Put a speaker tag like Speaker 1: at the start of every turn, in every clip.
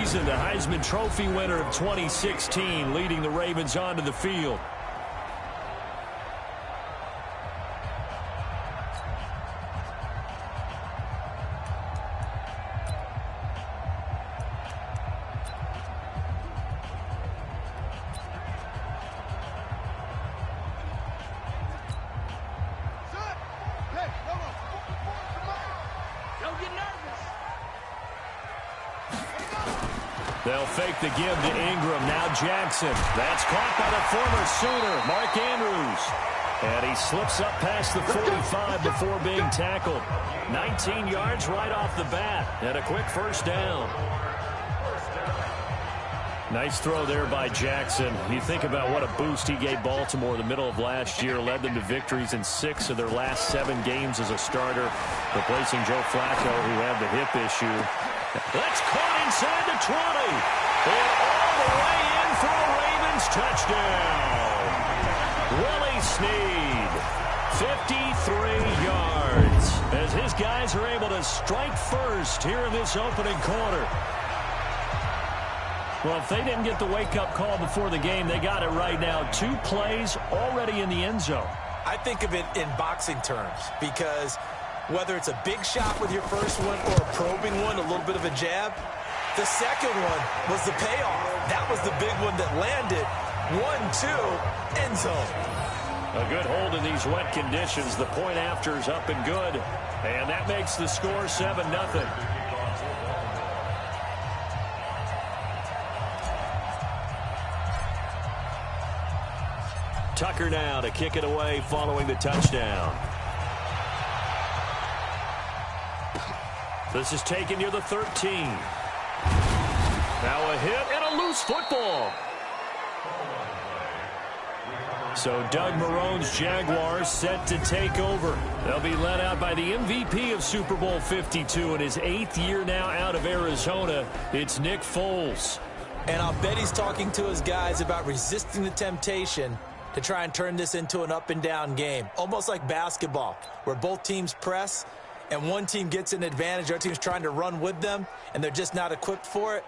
Speaker 1: season, the Heisman Trophy winner of 2016, leading the Ravens onto the field. They'll fake the give to Ingram. Now Jackson. That's caught by the former Sooner, Mark Andrews. And he slips up past the 45 before being tackled. 19 yards right off the bat. And a quick first down. Nice throw there by Jackson. You think about what a boost he gave Baltimore in the middle of last year. Led them to victories in 6 of their last 7 games as a starter. Replacing Joe Flacco, who had the hip issue. That's caught inside the 20. And all the way in for a Ravens touchdown. Willie Snead, 53 yards. As his guys are able to strike first here in this opening quarter. Well, if they didn't get the wake-up call before the game, they got it right now. 2 plays already in the end zone.
Speaker 2: I think of it in boxing terms because whether it's a big shot with your first one or a probing one, a little bit of a jab, the second one was the payoff. That was the big one that landed. 1-2, end zone.
Speaker 1: A good hold in these wet conditions. The point after is up and good. And that makes the score 7-0. Tucker now to kick it away following the touchdown. This is taken near the 13. Now a hit and a loose football. So Doug Marrone's Jaguars set to take over. They'll be led out by the MVP of Super Bowl 52 in his 8th year now out of Arizona. It's Nick Foles.
Speaker 2: And I'll bet he's talking to his guys about resisting the temptation to try and turn this into an up-and-down game. Almost like basketball, where both teams press, and one team gets an advantage, the other team's trying to run with them, and they're just not equipped for it.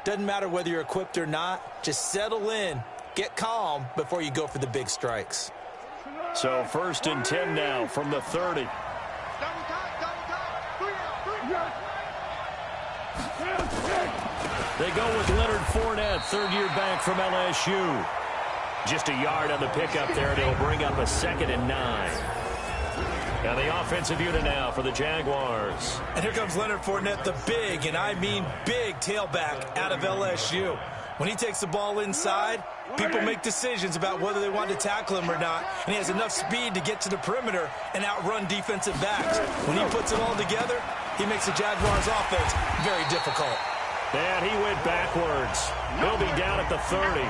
Speaker 2: Doesn't matter whether you're equipped or not. Just settle in, get calm before you go for the big strikes.
Speaker 1: So 1st and 10 now from the 30. They go with Leonard Fournette, 3rd-year back from LSU. Just a yard on the pickup there, and it'll bring up a 2nd and 9. Now the offensive unit now for the Jaguars.
Speaker 2: And here comes Leonard Fournette, the big, and I mean big, tailback out of LSU. When he takes the ball inside, people make decisions about whether they want to tackle him or not, and he has enough speed to get to the perimeter and outrun defensive backs. When he puts it all together, he makes the Jaguars' offense very difficult.
Speaker 1: And he went backwards. He'll be down at the 30.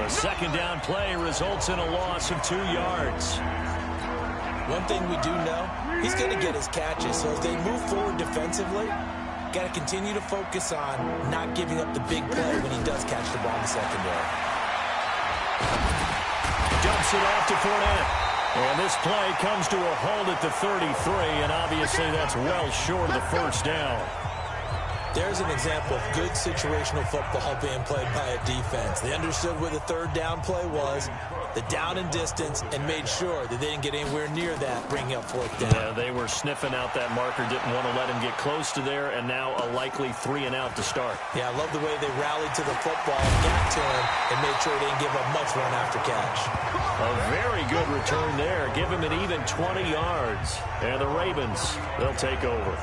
Speaker 1: A 2nd down play results in a loss of 2 yards.
Speaker 2: One thing we do know, he's going to get his catches. So as they move forward defensively, got to continue to focus on not giving up the big play when he does catch the ball in the secondary.
Speaker 1: Dumps it off to Fournette. And this play comes to a halt at the 33, and obviously that's well short of the 1st down.
Speaker 2: There's an example of good situational football being played by a defense. They understood where the 3rd down play was, the down and distance, and made sure that they didn't get anywhere near that, bringing up 4th down.
Speaker 1: Yeah, they were sniffing out that marker, didn't want to let him get close to there, and now a likely 3 and out to start.
Speaker 2: Yeah, I love the way they rallied to the football, got to him, and made sure they didn't give up much run after catch.
Speaker 1: A very good return there. Give him an even 20 yards. And the Ravens, they'll take over.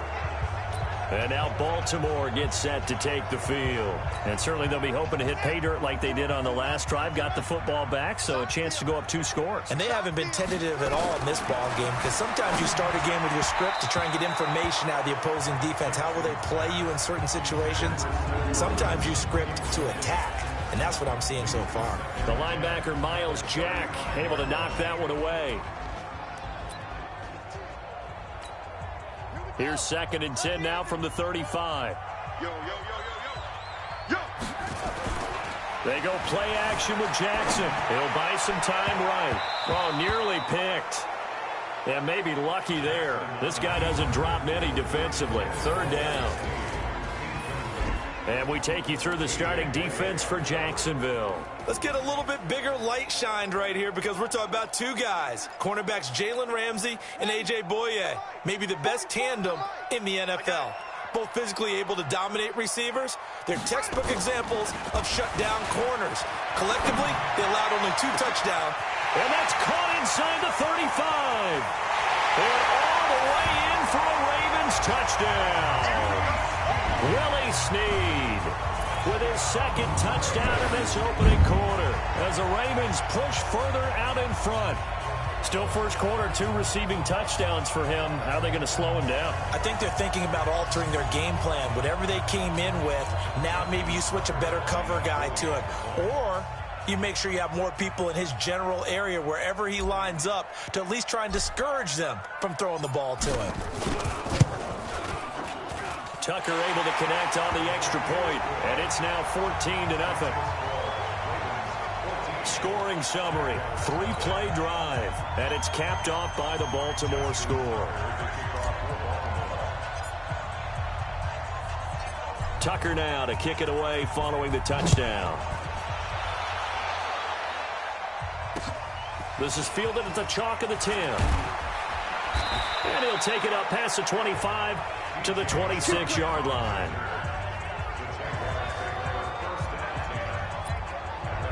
Speaker 1: And now Baltimore gets set to take the field. And certainly they'll be hoping to hit pay dirt like they did on the last drive. Got the football back, so a chance to go up 2 scores.
Speaker 2: And they haven't been tentative at all in this ball game, because sometimes you start a game with your script to try and get information out of the opposing defense. How will they play you in certain situations? Sometimes you script to attack, and that's what I'm seeing so far.
Speaker 1: The linebacker, Miles Jack, able to knock that one away. Here's 2nd and 10 now from the 35. They go play action with Jackson. He'll buy some time right. Oh, nearly picked. Yeah, maybe lucky there. This guy doesn't drop many defensively. 3rd down. And we take you through the starting defense for Jacksonville.
Speaker 2: Let's get a little bit bigger light shined right here because we're talking about two guys. Cornerbacks Jalen Ramsey and A.J. Boye. Maybe the best tandem in the NFL. Both physically able to dominate receivers. They're textbook examples of shutdown corners. Collectively, they allowed only 2 touchdowns.
Speaker 1: And that's caught inside the 35. And all the way in for a Ravens touchdown. Willie Snead with his second touchdown in this opening quarter as the Ravens push further out in front. Still first quarter, 2 receiving touchdowns for him. How are they going to slow him down?
Speaker 2: I think they're thinking about altering their game plan. Whatever they came in with, now maybe you switch a better cover guy to it. Or you make sure you have more people in his general area wherever he lines up to at least try and discourage them from throwing the ball to him.
Speaker 1: Tucker able to connect on the extra point, and it's now 14-0. Scoring summary, 3-play drive, and it's capped off by the Baltimore score. Tucker now to kick it away following the touchdown. This is fielded at the chalk of the 10. And he'll take it up past the 25 to the 26-yard line.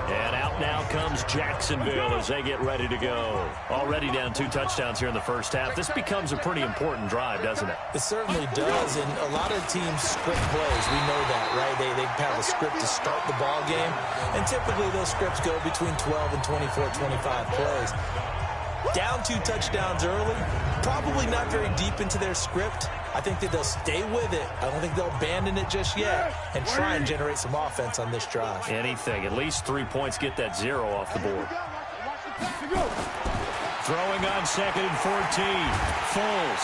Speaker 1: And out now comes Jacksonville as they get ready to go. Already down 2 touchdowns here in the first half. This becomes a pretty important drive, doesn't it?
Speaker 2: It certainly does, and a lot of teams script plays. We know that, right? They have a script to start the ball game, and typically those scripts go between 12 and 24, 25 plays. Down 2 touchdowns early, probably not very deep into their script. I think that they'll stay with it. I don't think they'll abandon it just yet and try and generate some offense on this drive.
Speaker 1: Anything. At least 3 points, get that 0 off the board. Throwing on 2nd and 14. Foles.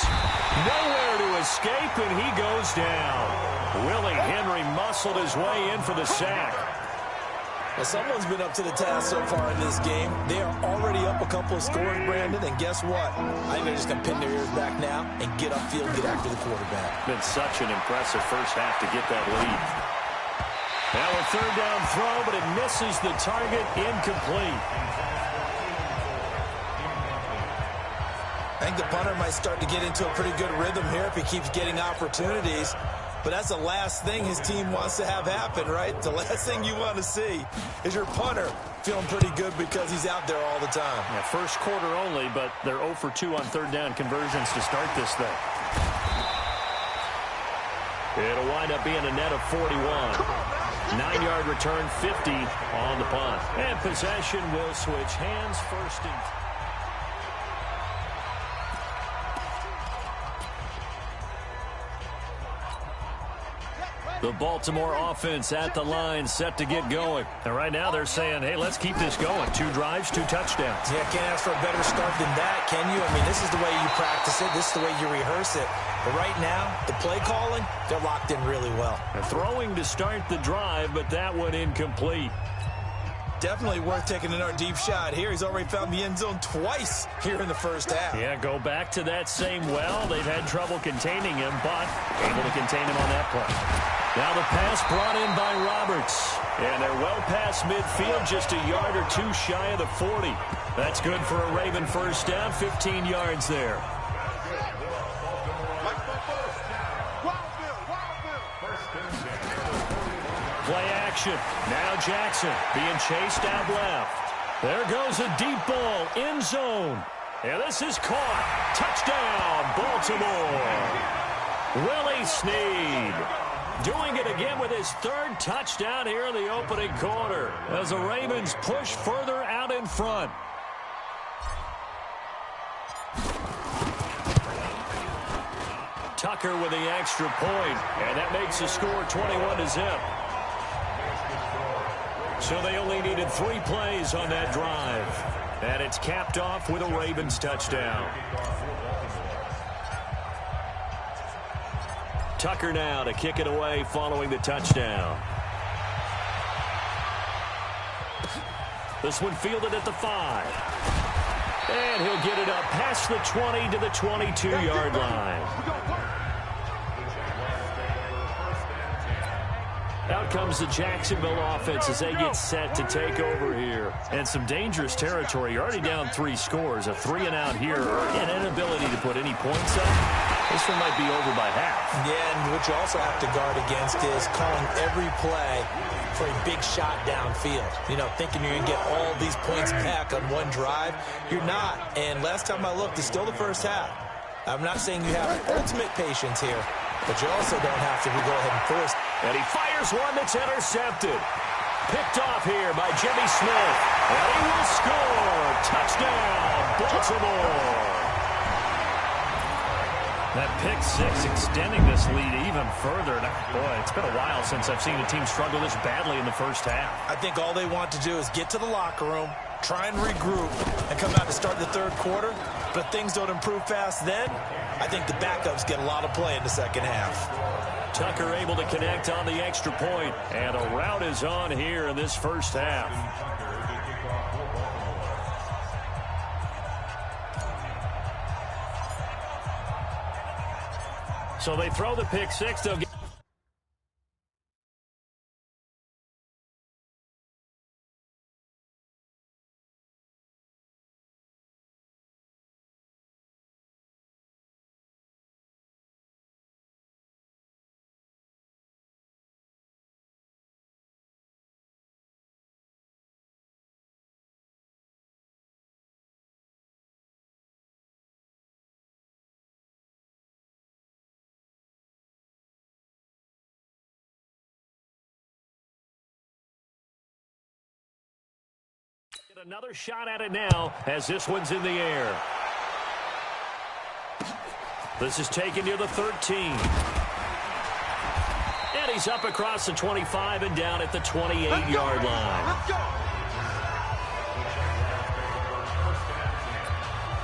Speaker 1: Nowhere to escape, and he goes down. Willie Henry muscled his way in for the sack.
Speaker 2: Well, someone's been up to the task so far in this game. They are already up a couple of scores, Brandon, and guess what? I think they're just going to pin their ears back now and get upfield, get after the quarterback.
Speaker 1: Been such an impressive first half to get that lead. Now a 3rd down throw, but it misses the target, incomplete.
Speaker 2: I think the punter might start to get into a pretty good rhythm here if he keeps getting opportunities. But that's the last thing his team wants to have happen, right? The last thing you want to see is your punter feeling pretty good because he's out there all the time.
Speaker 1: Yeah, first quarter only, but they're 0 for 2 on 3rd down conversions to start this thing. It'll wind up being a net of 41. 9-yard return, 50 on the punt. And possession will switch hands first and... The Baltimore offense at the line, set to get going. And right now they're saying, hey, let's keep this going. 2 drives, 2 touchdowns.
Speaker 2: Yeah, can't ask for a better start than that, can you? I mean, this is the way you practice it. This is the way you rehearse it. But right now, the play calling, they're locked in really well.
Speaker 1: They're throwing to start the drive, but that one incomplete.
Speaker 2: Definitely worth taking another deep shot here. He's already found the end zone twice here in the first half.
Speaker 1: Yeah, go back to that same well. They've had trouble containing him, but able to contain him on that play. Now the pass brought in by Roberts. And they're well past midfield, just a yard or 2 shy of the 40. That's good for a Raven first down, 15 yards there. Play action. Now Jackson being chased out left. There goes a deep ball, end zone. And this is caught. Touchdown, Baltimore. Willie Snead doing it again with his 3rd touchdown here in the opening quarter as the Ravens push further out in front. Tucker with the extra point, and that makes the score 21-0. So they only needed 3 plays on that drive, and it's capped off with a Ravens touchdown. Tucker now to kick it away following the touchdown. This one fielded at the 5. And he'll get it up past the 20 to the 22-yard line. Out comes the Jacksonville offense as they get set to take over here. And some dangerous territory. You're already down 3 scores. A 3-and-out here, an inability to put any points up. This one might be over by half.
Speaker 2: Yeah, and what you also have to guard against is calling every play for a big shot downfield. You know, thinking you're going to get all these points back on one drive. You're not. And last time I looked, it's still the first half. I'm not saying you have ultimate patience here, but you also don't have to go ahead and force.
Speaker 1: And he fires one that's intercepted. Picked off here by Jimmy Smith. And he will score. Touchdown, Baltimore. That pick six extending this lead even further. Boy, it's been a while since I've seen a team struggle this badly in the first half.
Speaker 2: I think all they want to do is get to the locker room, try and regroup, and come out to start the third quarter. But if things don't improve fast then, I think the backups get a lot of play in the second half.
Speaker 1: Tucker able to connect on the extra point, and a rout is on here in this first half. So they throw the pick six. They'll get another shot at it now as this one's in the air. This is taken near the 13. And he's up across the 25 and down at the 28-yard line.
Speaker 3: Let's go.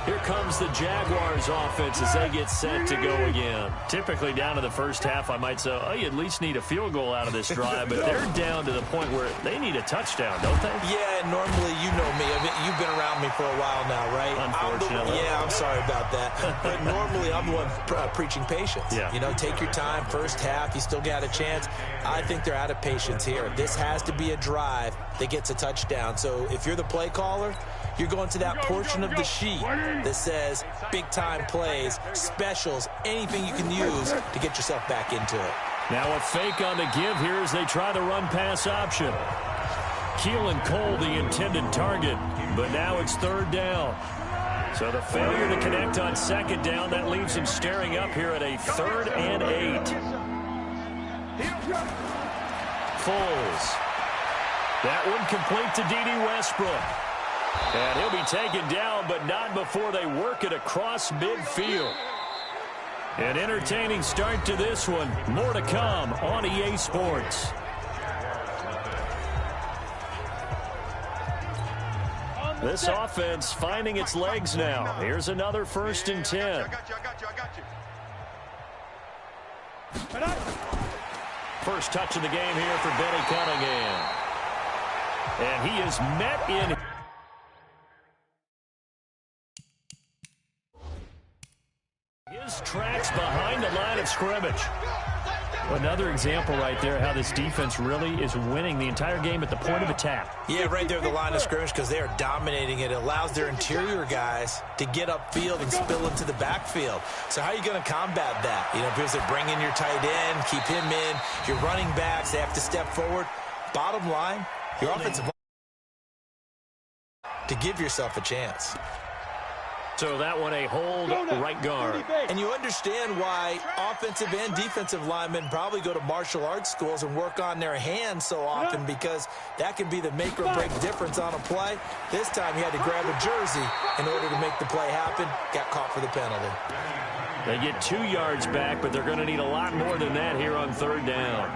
Speaker 1: Here comes the Jaguars offense as they get set to go again. Typically down to the first half, I might say, oh, you at least need a field goal out of this drive, but they're down to the point where they need a touchdown, don't they?
Speaker 2: Yeah, normally, you know me. I mean, you've been around me for a while now, right?
Speaker 1: Unfortunately.
Speaker 2: I'm sorry about that. But normally, I'm the one preaching patience.
Speaker 1: Yeah.
Speaker 2: You know, take your time, first half, you still got a chance. I think they're out of patience here. This has to be a drive that gets a touchdown. So if you're the play caller, you're going to that portion of the sheet that says big-time plays, specials, anything you can use to get yourself back into it.
Speaker 1: Now a fake on the give here as they try the run-pass option. Keelan Cole, the intended target, but now it's third down. So the failure to connect on second down, that leaves him staring up here at a 3rd and 8. Foles. That one complete to D.D. Westbrook. And he'll be taken down, but not before they work it across midfield. An entertaining start to this one. More to come on EA Sports. This offense finding its legs now. Here's another 1st and 10.
Speaker 3: I got you.
Speaker 1: First touch of the game here for Benny Cunningham. And he is met in his tracks behind the line of scrimmage. Another example right there how this defense really is winning the entire game at the point of attack.
Speaker 2: Yeah, right there at the line of scrimmage because they are dominating it. It allows their interior guys to get upfield and spill into the backfield. So how are you going to combat that? You know, because they bring in your tight end, keep him in. Your running backs, they have to step forward. Bottom line, your offensive line to give yourself a chance.
Speaker 1: So that one a hold right guard.
Speaker 2: And you understand why offensive and defensive linemen probably go to martial arts schools and work on their hands so often because that can be the make or break difference on a play. This time he had to grab a jersey in order to make the play happen. Got caught for the penalty.
Speaker 1: They get 2 yards back, but they're going to need a lot more than that here on 3rd down.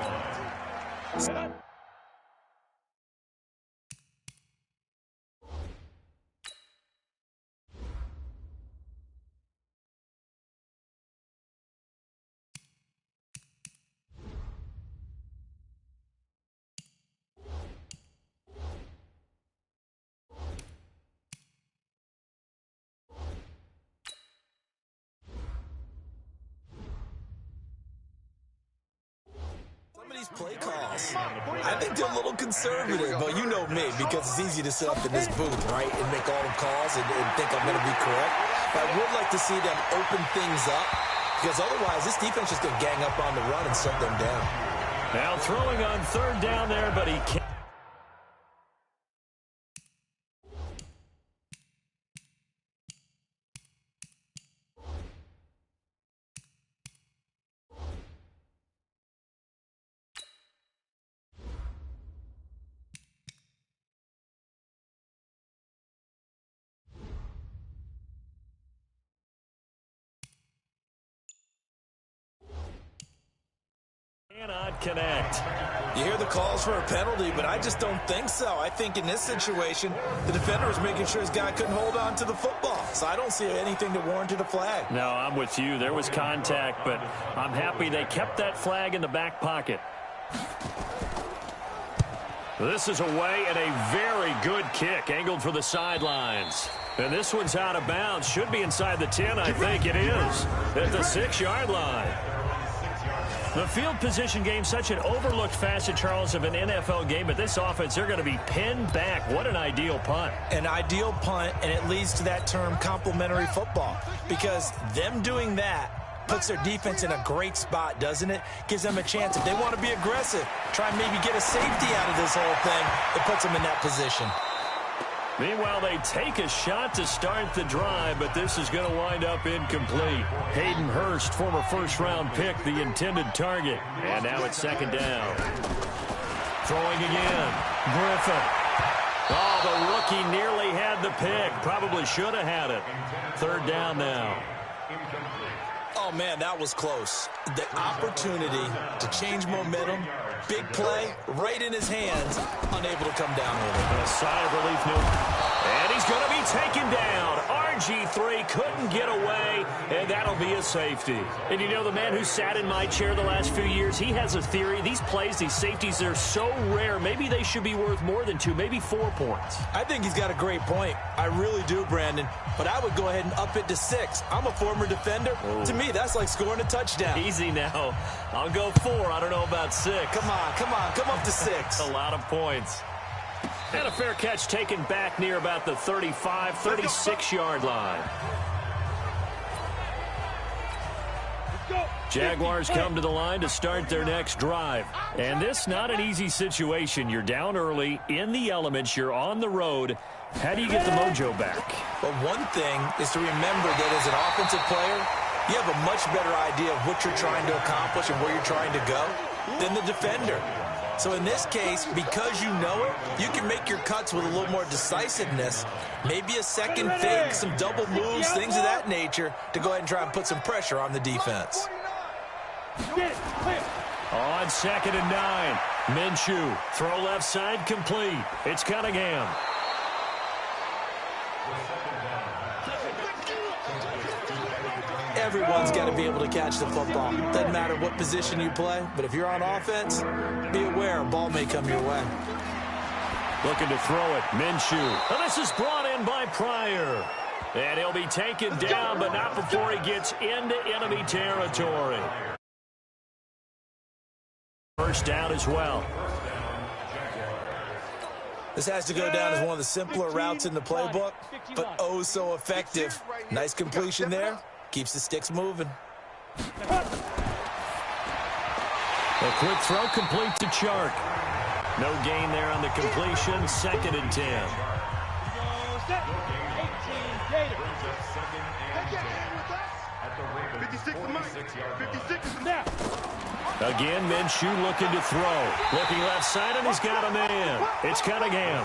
Speaker 2: play calls. I think they're a little conservative, but you know me, because it's easy to sit up in this booth, right, and make all the calls and think I'm going to be correct. But I would like to see them open things up, because otherwise this defense is going to gang up on the run and shut them down.
Speaker 1: Now throwing on third down there, but he can't. Cannot connect.
Speaker 2: You hear the calls for a penalty, but I just don't think so. I think in this situation, the defender was making sure his guy couldn't hold on to the football. So I don't see anything that warranted a flag.
Speaker 1: No, I'm with you. There was contact, but I'm happy they kept that flag in the back pocket. This is away and a very good kick, angled for the sidelines. And this one's out of bounds. Should be inside the 10, I think it is. At the 6-yard line. The field position game, such an overlooked facet, Charles, of an NFL game. But this offense, they're going to be pinned back. What an ideal punt.
Speaker 2: An ideal punt, and it leads to that term complementary football. Because them doing that puts their defense in a great spot, doesn't it? Gives them a chance. If they want to be aggressive, try and maybe get a safety out of this whole thing, it puts them in that position.
Speaker 1: Meanwhile, they take a shot to start the drive, but this is going to wind up incomplete. Hayden Hurst, former first-round pick, the intended target. And now it's second down. Throwing again. Griffin. Oh, the rookie nearly had the pick. Probably should have had it. Third down now.
Speaker 2: Oh, man, that was close. The opportunity to change momentum, big play, right in his hands, unable to come down with it.
Speaker 1: A sigh of relief, Newton. And he's going to be taken down. RG3 couldn't get away, and that'll be a safety. And you know, the man who sat in my chair the last few years, he has a theory. These plays, these safeties, they're so rare. Maybe they should be worth more than 2, maybe 4 points.
Speaker 2: I think he's got a great point. I really do, Brandon. But I would go ahead and up it to 6. I'm a former defender. Oh. To me, that's like scoring a touchdown.
Speaker 1: Easy now. I'll go 4. I don't know about 6.
Speaker 2: Come on. Come up to 6.
Speaker 1: A lot of points. And a fair catch taken back near about the 35, 36-yard line. Jaguars come to the line to start their next drive. And this not an easy situation. You're down early, in the elements, you're on the road. How do you get the mojo back?
Speaker 2: Well, one thing is to remember that as an offensive player, you have a much better idea of what you're trying to accomplish and where you're trying to go than the defender. So in this case, because you know it, you can make your cuts with a little more decisiveness, maybe a second fake, some double moves, things of that nature, to go ahead and try and put some pressure on the defense.
Speaker 1: On 2nd and 9, Minshew, throw left side, complete. It's Cunningham.
Speaker 2: Everyone's got to be able to catch the football. Doesn't matter what position you play, but if you're on offense, be aware a ball may come your way.
Speaker 1: Looking to throw it, Minshew. And this is brought in by Pryor. And he'll be taken down, but not before he gets into enemy territory. First down as well.
Speaker 2: This has to go down as one of the simpler routes in the playbook, but oh so effective. Nice completion there. Keeps the sticks moving.
Speaker 1: A quick throw complete to Chark. No gain there on the completion. 2nd and 10. Again, Minshew looking to throw. Looking left side, and he's got a man. It's Cunningham.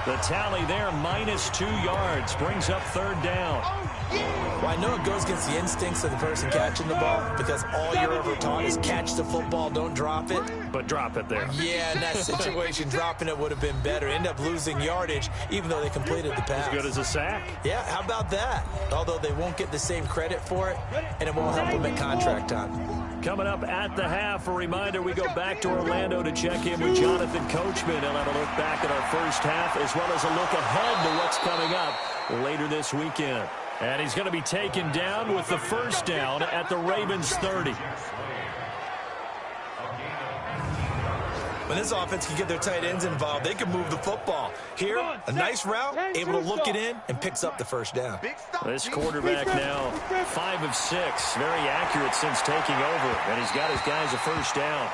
Speaker 1: The tally there, -2 yards. Brings up 3rd down.
Speaker 2: Well, I know it goes against the instincts of the person catching the ball, because all you're ever taught is catch the football, don't drop it.
Speaker 1: But drop it there.
Speaker 2: Yeah, in that situation, dropping it would have been better. End up losing yardage, even though they completed the pass.
Speaker 1: As good as a sack.
Speaker 2: Yeah, how about that? Although they won't get the same credit for it, and it won't help them at contract time.
Speaker 1: Coming up at the half, a reminder, we go back to Orlando to check in with Jonathan Coachman. He'll have a look back at our first half, as well as a look ahead to what's coming up later this weekend. And he's going to be taken down with the first down at the Ravens 30.
Speaker 2: When this offense can get their tight ends involved, they can move the football. Here, a nice route, able to look it in, and picks up the first down.
Speaker 1: This quarterback now 5 of 6. Very accurate since taking over, and he's got his guys a first down.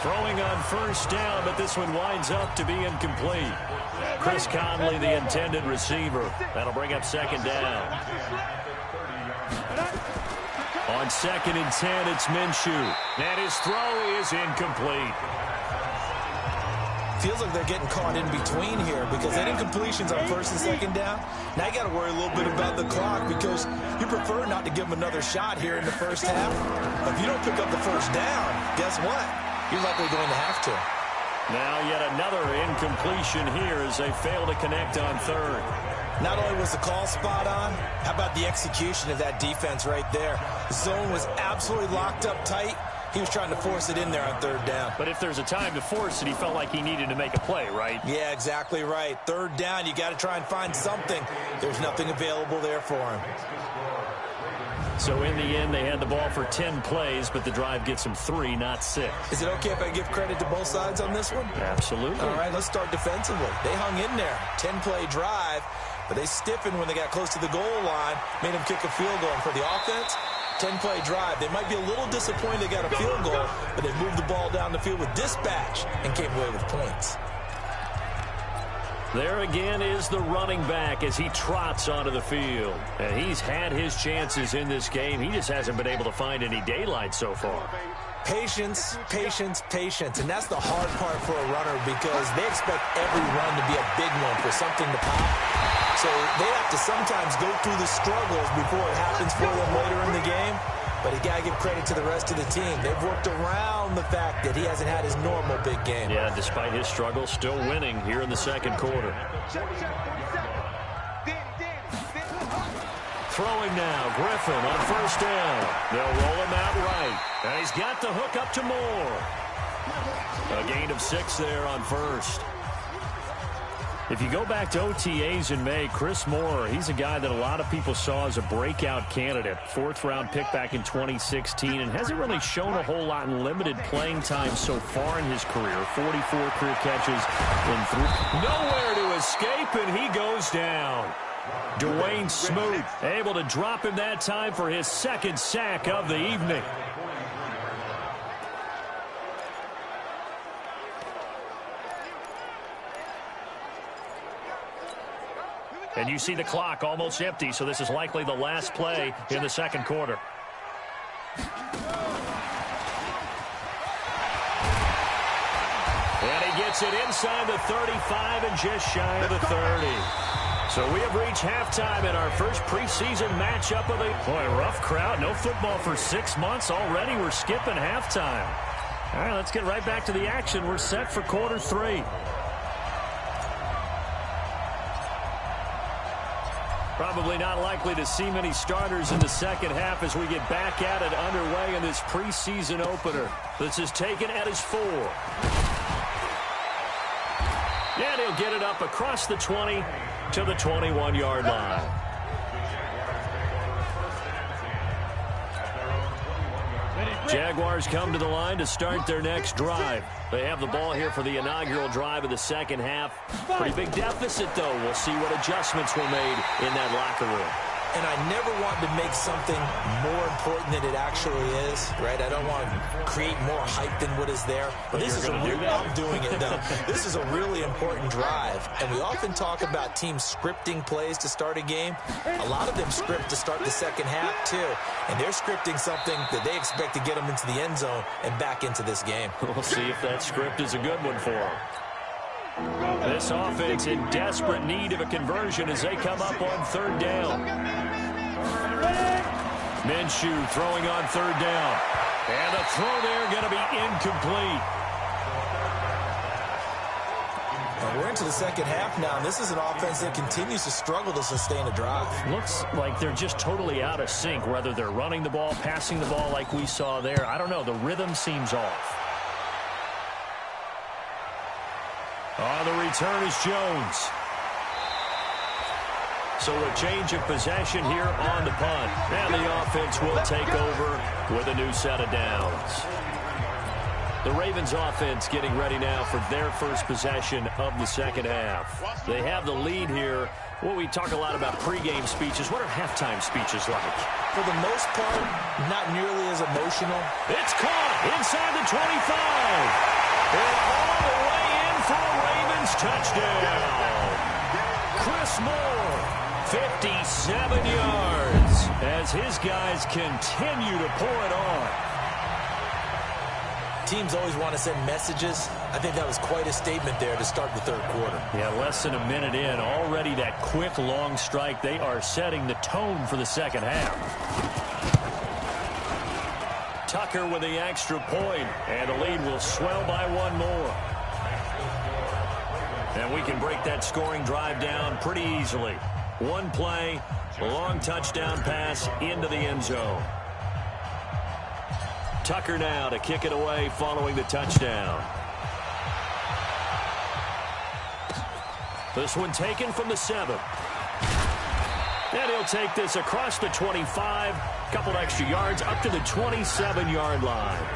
Speaker 1: Throwing on first down, but this one winds up to be incomplete. Chris Conley, the intended receiver. That'll bring up second down. On 2nd and 10, it's Minshew. And his throw is incomplete.
Speaker 2: Feels like they're getting caught in between here because they did completions on 1st and 2nd down. Now you got to worry a little bit about the clock because you prefer not to give them another shot here in the first half. But if you don't pick up the first down, guess what? You're likely going to have to.
Speaker 1: Now yet another incompletion here as they fail to connect on 3rd.
Speaker 2: Not only was the call spot on, how about the execution of that defense right there? The zone was absolutely locked up tight. He was trying to force it in there on 3rd down.
Speaker 1: But if there's a time to force it, he felt like he needed to make a play, right?
Speaker 2: Yeah, exactly right. 3rd down, you got to try and find something. There's nothing available there for him.
Speaker 1: So in the end, they had the ball for 10 plays, but the drive gets them 3, not 6.
Speaker 2: Is it okay if I give credit to both sides on this one?
Speaker 1: Absolutely.
Speaker 2: All right, let's start defensively. They hung in there. 10-play drive, but they stiffened when they got close to the goal line, made them kick a field goal. And for the offense, 10-play drive. They might be a little disappointed they got a field goal, but they moved the ball down the field with dispatch and came away with points.
Speaker 1: There again is the running back as he trots onto the field. And he's had his chances in this game. He just hasn't been able to find any daylight so far.
Speaker 2: Patience, patience, patience. And that's the hard part for a runner because they expect every run to be a big one for something to pop. So they have to sometimes go through the struggles before it happens for them later in the game. But you got to give credit to the rest of the team. They've worked around the fact that he hasn't had his normal big game.
Speaker 1: Yeah, despite his struggles, still winning here in the 2nd quarter. Throwing now, Griffin on 1st down. They'll roll him out right. And he's got the hook up to Moore. A gain of 6 there on 1st. If you go back to OTAs in May, Chris Moore, he's a guy that a lot of people saw as a breakout candidate. 4th-round pick back in 2016 and hasn't really shown a whole lot in limited playing time so far in his career. 44 career catches in 3. Nowhere to escape, and he goes down. Dwayne Smoot able to drop him that time for his 2nd sack of the evening. And you see the clock almost empty, so this is likely the last play in the 2nd quarter. And he gets it inside the 35 and just shy of the 30. So we have reached halftime in our first preseason matchup of the... Boy, rough crowd. No football for 6 months. Already we're skipping halftime. All right, let's get right back to the action. We're set for quarter 3. Probably not likely to see many starters in the 2nd half as we get back at it underway in this preseason opener. This is taken at his 4. And he'll get it up across the 20 to the 21-yard line. Jaguars come to the line to start their next drive. They have the ball here for the inaugural drive of the 2nd half. Pretty big deficit, though. We'll see what adjustments were made in that locker room.
Speaker 2: And I never want to make something more important than it actually is, right? I don't want to create more hype than what is there. But this is I'm doing it, though. This is a really important drive. And we often talk about teams scripting plays to start a game. A lot of them script to start the 2nd half, too. And they're scripting something that they expect to get them into the end zone and back into this game.
Speaker 1: We'll see if that script is a good one for them. This offense in desperate need of a conversion as they come up on 3rd down. Minshew throwing on 3rd down. And the throw there going to be incomplete.
Speaker 2: And we're into the 2nd half now, and this is an offense that continues to struggle to sustain a drive.
Speaker 1: Looks like they're just totally out of sync, whether they're running the ball, passing the ball like we saw there. I don't know. The rhythm seems off. On the return is Jones. So a change of possession here on the punt. And the offense will take over with a new set of downs. The Ravens offense getting ready now for their first possession of the second half. They have the lead here. Well, we talk a lot about pregame speeches. What are halftime speeches like?
Speaker 2: For the most part, not nearly as emotional.
Speaker 1: It's caught inside the 25. And all the way in for a Ravens touchdown. Chris Moore, 57 yards, as his guys continue to pour it on.
Speaker 2: Teams always want to send messages. I think that was quite a statement there to start the third quarter.
Speaker 1: Yeah, less than a minute in. Already that quick, long strike. They are setting the tone for the second half. Tucker with the extra point, and the lead will swell by one more. And we can break that scoring drive down pretty easily. One play, a long touchdown pass into the end zone. Tucker now to kick it away following the touchdown. This one taken from the 7. And he'll take this across the 25. Couple extra yards up to the 27-yard line.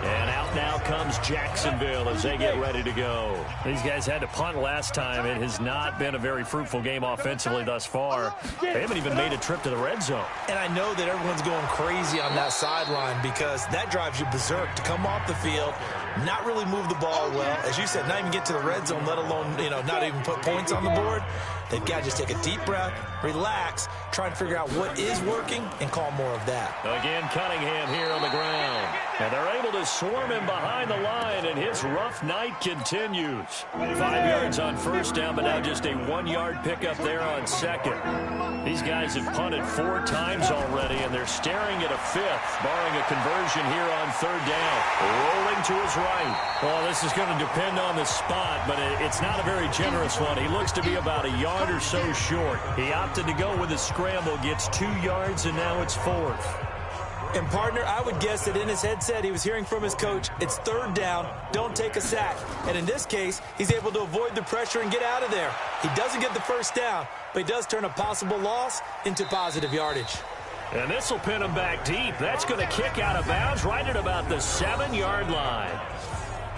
Speaker 1: And out now comes Jacksonville as they get ready to go. These guys had to punt last time. It has not been a very fruitful game offensively thus far. They haven't even made a trip to the red zone.
Speaker 2: And I know that everyone's going crazy on that sideline because that drives you berserk to come off the field, not really move the ball well. As you said, not even get to the red zone, let alone, not even put points on the board. They've got to just take a deep breath, relax, try and figure out what is working, and call more of that.
Speaker 1: Again, Cunningham here on the ground. And they're able to swarm him behind the line, and his rough night continues. 5 yards on first down, but now just a 1-yard pickup there on second. These guys have punted 4 times already, and they're staring at a 5th, barring a conversion here on third down. Rolling to his right. Well, this is going to depend on the spot, but it's not a very generous one. He looks to be about a yard or so short. He opted to go with a scramble, gets 2 yards, and now it's 4th.
Speaker 2: And, partner, I would guess that in his headset he was hearing from his coach, it's third down, don't take a sack. And in this case, he's able to avoid the pressure and get out of there. He doesn't get the first down, but he does turn a possible loss into positive yardage.
Speaker 1: And this will pin him back deep. That's going to kick out of bounds right at about the 7-yard line.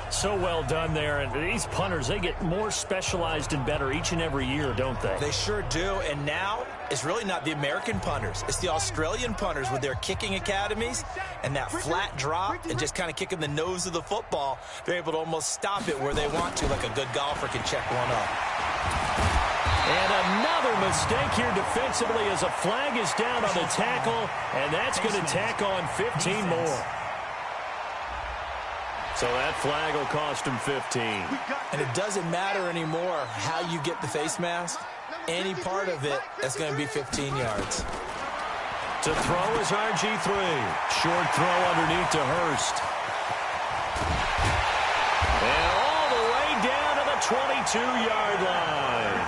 Speaker 1: So well done there. And these punters, they get more specialized and better each and every year, don't they?
Speaker 2: They sure do. And now it's really not the American punters. It's the Australian punters with their kicking academies and that flat drop and just kind of kicking the nose of the football. They're able to almost stop it where they want to, like a good golfer can check one up.
Speaker 1: And another mistake here defensively as a flag is down on the tackle, and that's going to tack on 15 more. So that flag will cost him 15.
Speaker 2: And it doesn't matter anymore how you get the face mask. Any part of it, that's going to be 15 yards.
Speaker 1: To throw is RG3. Short throw underneath to Hurst. And all the way down to the 22-yard line.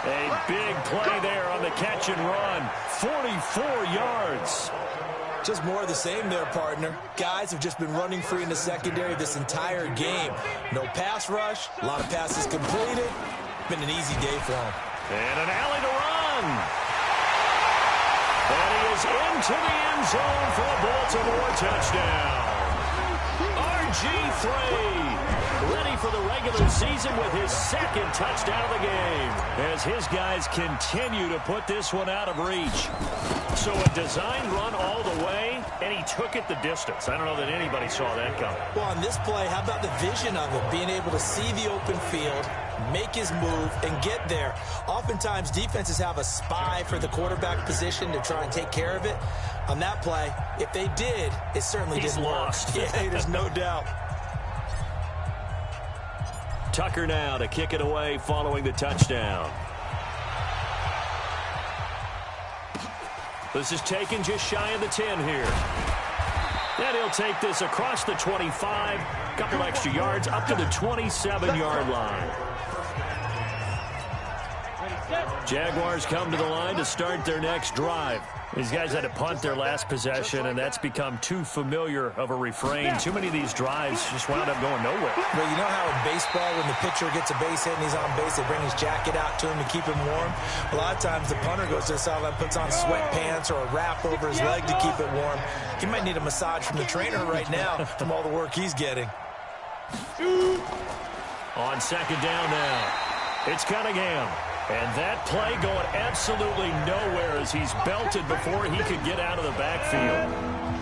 Speaker 1: A big play there on the catch and run. 44 yards.
Speaker 2: Just more of the same there, partner. Guys have just been running free in the secondary this entire game. No pass rush, a lot of passes completed. Been an easy day for him.
Speaker 1: And an alley to run. And he is into the end zone for a Baltimore touchdown. RG3 ready for the regular season with his second touchdown of the game as his guys continue to put this one out of reach. So a design run all the way, and he took it the distance. I don't know that anybody saw that coming.
Speaker 2: Well, on this play, how about the vision of it? Being able to see the open field, make his move, and get there. Oftentimes, defenses have a spy for the quarterback position to try and take care of it. On that play, if they did, it certainly didn't
Speaker 1: lost.
Speaker 2: work. Yeah, there's no doubt.
Speaker 1: Tucker now to kick it away following the touchdown. This is taken just shy of the 10 here. And he'll take this across the 25, couple extra yards up to the 27-yard line. Jaguars come to the line to start their next drive. These guys had to punt their last possession, and that's become too familiar of a refrain. Too many of these drives just wound up going nowhere.
Speaker 2: Well, you know how in baseball, when the pitcher gets a base hit and he's on base, they bring his jacket out to him to keep him warm? A lot of times the punter goes to the sideline, puts on sweatpants or a wrap over his leg to keep it warm. He might need a massage from the trainer right now from all the work he's getting.
Speaker 1: On second down now, it's Cunningham. And that play going absolutely nowhere as he's belted before he could get out of the backfield.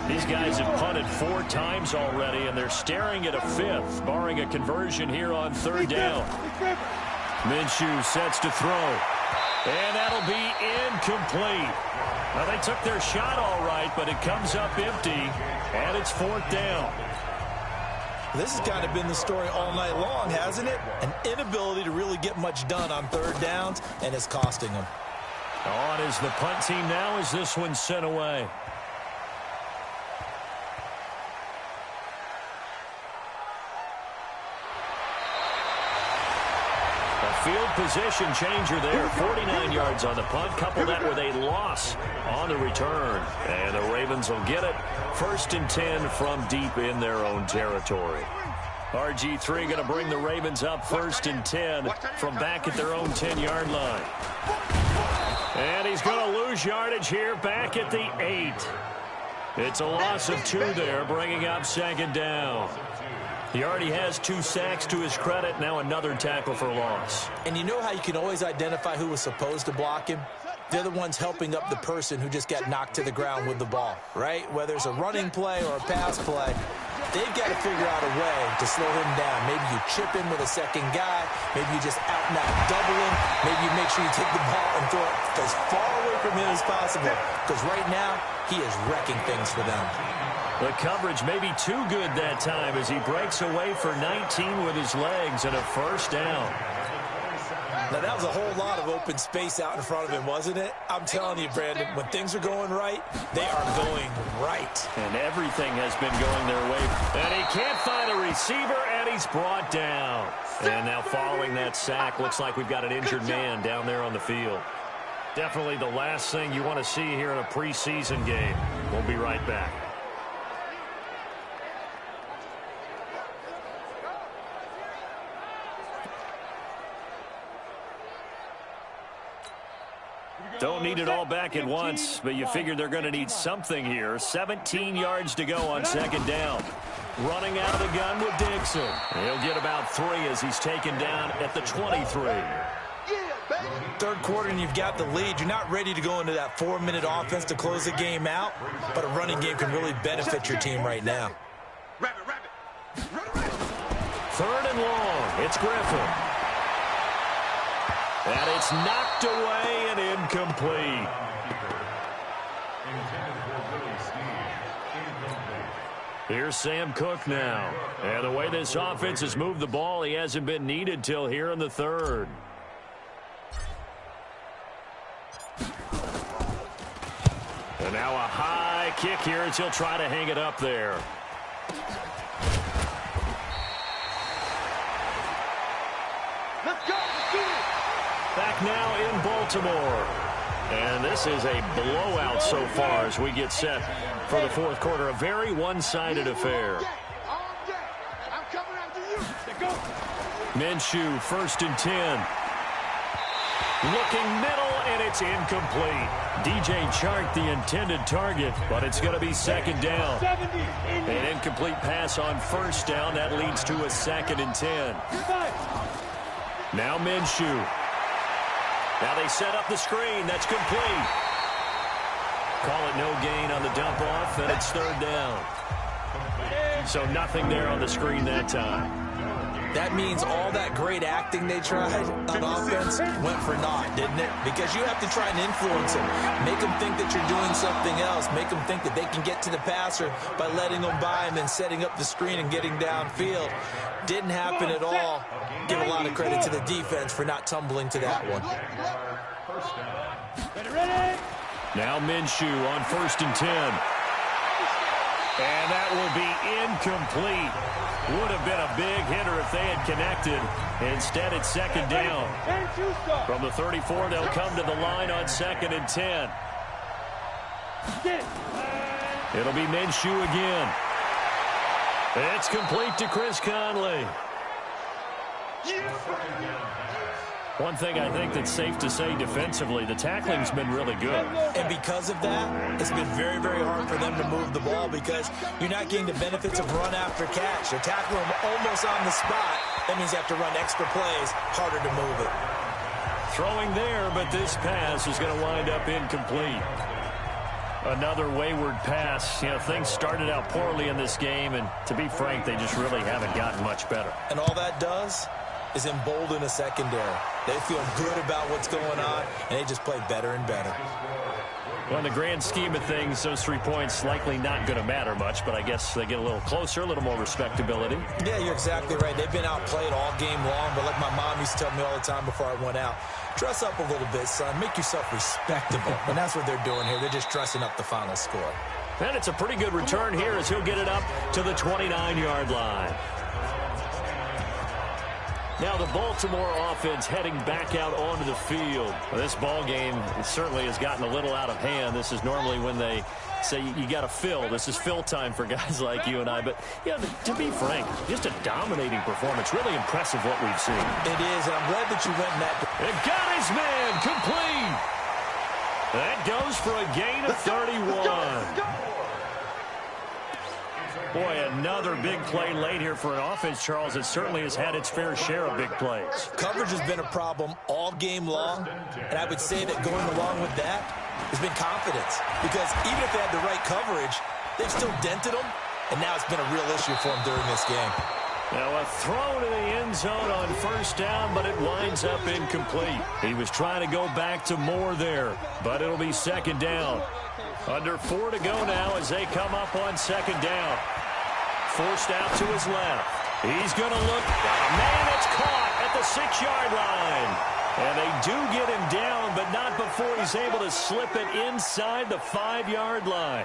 Speaker 1: These guys have punted 4 times already, and they're staring at a 5th, barring a conversion here on third down. Minshew sets to throw. And that'll be incomplete. Well, they took their shot all right, but it comes up empty, and it's 4th down.
Speaker 2: This has kind of been the story all night long, hasn't it? An inability to really get much done on third downs, and it's costing them.
Speaker 1: On is the punt team now as this one's sent away. A field position changer there. 49 yards on the punt. Couple that with a loss on the return. And the Ravens will get it. 1st and 10 from deep in their own territory. RG3 going to bring the Ravens up 1st and 10 from back at their own 10-yard line. And he's going to lose yardage here back at the 8. It's a loss of 2 there, bringing up second down. He already has 2 sacks to his credit. Now another tackle for loss.
Speaker 2: And you know how you can always identify who was supposed to block him? They're the ones helping up the person who just got knocked to the ground with the ball, right? Whether it's a running play or a pass play, they've got to figure out a way to slow him down. Maybe you chip him with a second guy. Maybe you just out and out double him. Maybe you make sure you take the ball and throw it as far away from him as possible. Because right now, he is wrecking things for them.
Speaker 1: The coverage may be too good that time as he breaks away for 19 with his legs and a 1st down.
Speaker 2: Now, that was a whole lot of open space out in front of him, wasn't it? I'm telling you, Brandon, when things are going right, they are going right.
Speaker 1: And everything has been going their way. And he can't find a receiver, and he's brought down. And now following that sack, looks like we've got an injured man down there on the field. Definitely the last thing you want to see here in a preseason game. We'll be right back. Don't need it all back at once, but you figure they're going to need something here. 17 yards to go on second down. Running out of the gun with Dixon. He'll get about 3 as he's taken down at the 23.
Speaker 2: Third quarter and you've got the lead. You're not ready to go into that 4-minute offense to close the game out, but a running game can really benefit your team right now.
Speaker 1: 3rd and long. It's Griffin. And it's knocked away and incomplete. Here's Sam Cook now. And the way this offense has moved the ball, he hasn't been needed till here in the 3rd. And now a high kick here as he'll try to hang it up there.
Speaker 3: Let's go.
Speaker 1: Back now in Baltimore. And this is a blowout so far as we get set for the 4th quarter. A very one-sided affair. Minshew, 1st and 10. Looking middle, and it's incomplete. DJ Chark, the intended target, but it's going to be second down. An incomplete pass on 1st down. That leads to a 2nd and 10. Now Minshew. Now they set up the screen. That's complete. Call it no gain on the dump off, and it's 3rd down. So nothing there on the screen that time.
Speaker 2: That means all that great acting they tried on offense went for naught, didn't it? Because you have to try and influence them. Make them think that you're doing something else. Make them think that they can get to the passer by letting them by and then setting up the screen and getting downfield. Didn't happen at all. Give a lot of credit to the defense for not tumbling to that one.
Speaker 1: Now Minshew on 1st and 10. And that will be incomplete. Would have been a big hitter if they had connected. Instead, it's second down. From the 34, they'll come to the line on 2nd and 10. It'll be Minshew again. It's complete to Chris Conley. One thing I think that's safe to say defensively, the tackling's been really good.
Speaker 2: And because of that, it's been very, very hard for them to move the ball because you're not getting the benefits of run after catch. You're tackling them almost on the spot. That means you have to run extra plays, harder to move it.
Speaker 1: Throwing there, but this pass is going to wind up incomplete. Another wayward pass. You know, things started out poorly in this game, and to be frank, they just really haven't gotten much better. And
Speaker 2: all that does is embolden a secondary. They feel good about what's going on, and they just play better and better.
Speaker 1: Well, in the grand scheme of things, those 3 points likely not going to matter much, but I guess they get a little closer, a little more respectability.
Speaker 2: Yeah, you're exactly right. They've been outplayed all game long, but like my mom used to tell me all the time before I went out, dress up a little bit, son. Make yourself respectable. And that's what they're doing here. They're just dressing up the final score.
Speaker 1: And it's a pretty good return here as he'll get it up to the 29-yard line. Now the Baltimore offense heading back out onto the field. Well, this ball game certainly has gotten a little out of hand. This is normally when they say you got to fill. This is fill time for guys like you and I. But, yeah, to be frank, just a dominating performance. Really impressive what we've seen.
Speaker 2: It is, and I'm glad that you went in that.
Speaker 1: It got his man complete. That goes for a gain of 31. Boy, another big play late here for an offense, Charles. It certainly has had its fair share of big plays.
Speaker 2: Coverage has been a problem all game long, and I would say that going along with that has been confidence. Because even if they had the right coverage, they've still dented them, and now it's been a real issue for them during this game.
Speaker 1: Now a throw to the end zone on first down, but it winds up incomplete. He was trying to go back to Moore there, but it'll be second down. Under 4 to go now as they come up on second down. Forced out to his left. He's going to look. Man, it's caught at the 6-yard line. And they do get him down, but not before he's able to slip it inside the 5-yard line.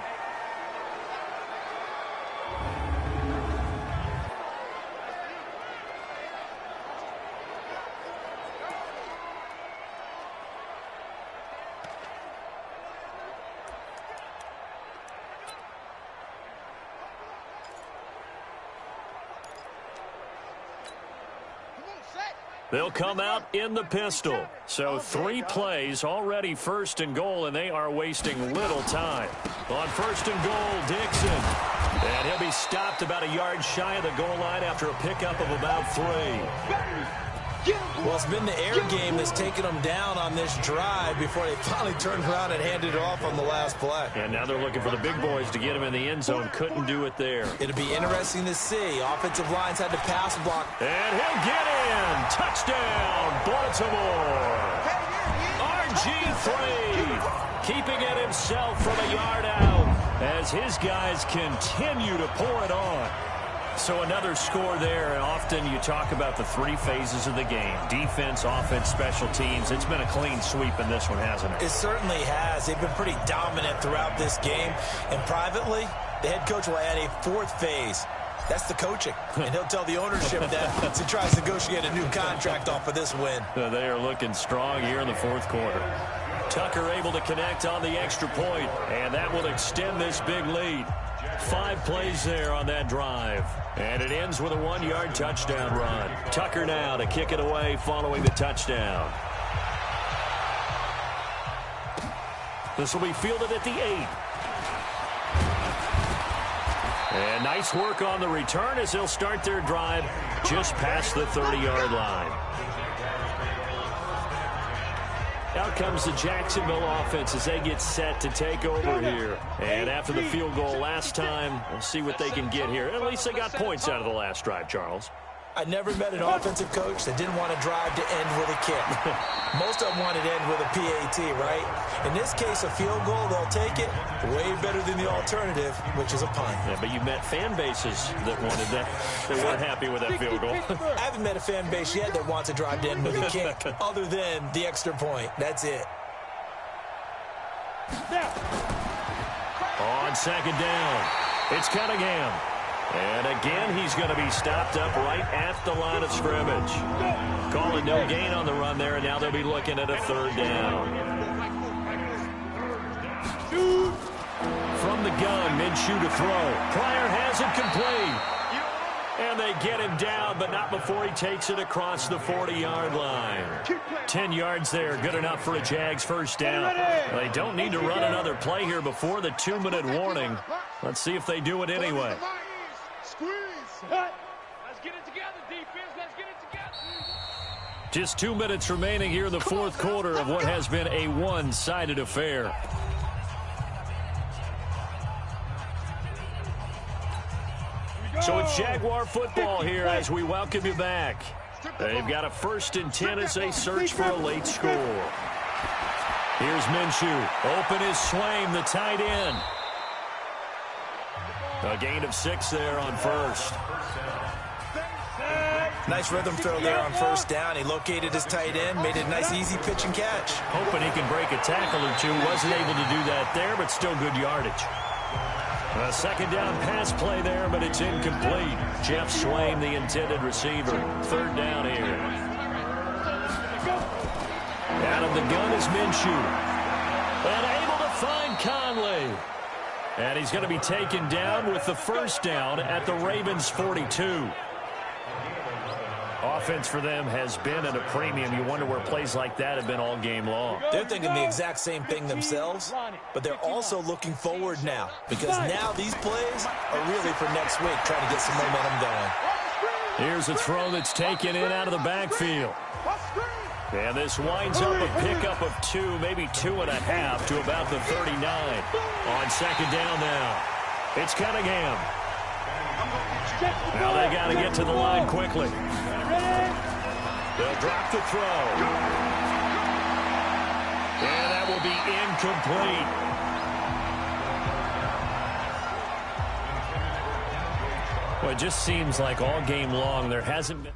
Speaker 1: They'll come out in the pistol. So 3 plays, already first and goal, and they are wasting little time. On first and goal, Dixon. And he'll be stopped about a yard shy of the goal line after a pickup of about 3.
Speaker 2: Well, it's been the air game that's taken them down on this drive before they finally turned around and handed it off on the last play.
Speaker 1: And now they're looking for the big boys to get him in the end zone. Couldn't do it there.
Speaker 2: It'll be interesting to see. Offensive lines had to pass block.
Speaker 1: And he'll get in. Touchdown, Baltimore. RG3 keeping it himself from a yard out as his guys continue to pour it on. So another score there, and often you talk about the 3 phases of the game. Defense, offense, special teams. It's been a clean sweep in this one, hasn't it?
Speaker 2: It certainly has. They've been pretty dominant throughout this game. And privately, the head coach will add a 4th phase. That's the coaching. And he'll tell the ownership that as he tries to negotiate a new contract off of this win.
Speaker 1: They are looking strong here in the 4th quarter. Tucker able to connect on the extra point, and that will extend this big lead. 5 plays there on that drive. And it ends with a 1-yard touchdown run. Tucker now to kick it away following the touchdown. This will be fielded at the 8. And nice work on the return as they'll start their drive just past the 30-yard line. Out comes the Jacksonville offense as they get set to take over here. And after the field goal last time, we'll see what they can get here. At least they got points out of the last drive, Charles.
Speaker 2: I never met an offensive coach that didn't want to drive to end with a kick. Most of them wanted to end with a PAT, right? In this case, a field goal, they'll take it. Way better than the alternative, which is a punt.
Speaker 1: Yeah, but you met fan bases that wanted that. They weren't happy with that field goal.
Speaker 2: I haven't met a fan base yet that wants to drive to end with a kick, other than the extra point. That's it.
Speaker 1: On second down. It's Cunningham. And again, he's going to be stopped up right at the line of scrimmage. Calling no gain on the run there, and now they'll be looking at a third down. From the gun, Minshew to throw. Pryor has it complete. And they get him down, but not before he takes it across the 40-yard line. 10 yards there, good enough for a Jags first down. They don't need to run another play here before the 2-minute warning. Let's see if they do it anyway.
Speaker 3: Let's get it together, defense. Let's get it together.
Speaker 1: Just 2 minutes remaining here in the fourth quarter of what has been a one-sided affair. So it's Jaguar football here as we welcome you back. They've got a 1st and 10 as they search for a late score. Here's Minshew. Open is Swaim, the tight end. A gain of 6 there on first.
Speaker 2: Nice rhythm throw there on first down. He located his tight end, made it a nice, easy pitch and catch.
Speaker 1: Hoping he can break a tackle or two. Wasn't able to do that there, but still good yardage. A second down pass play there, but it's incomplete. Jeff Swaim, the intended receiver. Third down here. Out of the gun is Minshew. And able to find Conley. And he's going to be taken down with the first down at the Ravens' 42. Offense for them has been at a premium. You wonder where plays like that have been all game long.
Speaker 2: They're thinking the exact same thing themselves, but they're also looking forward now because now these plays are really for next week, trying to get some momentum going.
Speaker 1: Here's a throw that's taken in out of the backfield. And this winds up a pickup of 2, maybe 2.5 to about the 39. On second down now, it's Cunningham. Now they got to get to the line quickly. They'll drop the throw. And that will be incomplete. Well, it just seems like all game long there hasn't been.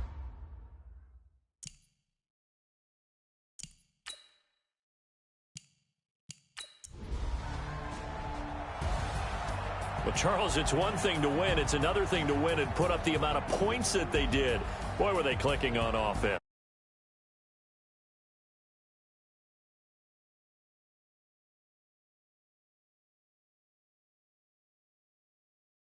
Speaker 1: Well, Charles, it's one thing to win. It's another thing to win and put up the amount of points that they did. Boy, were they clicking on offense.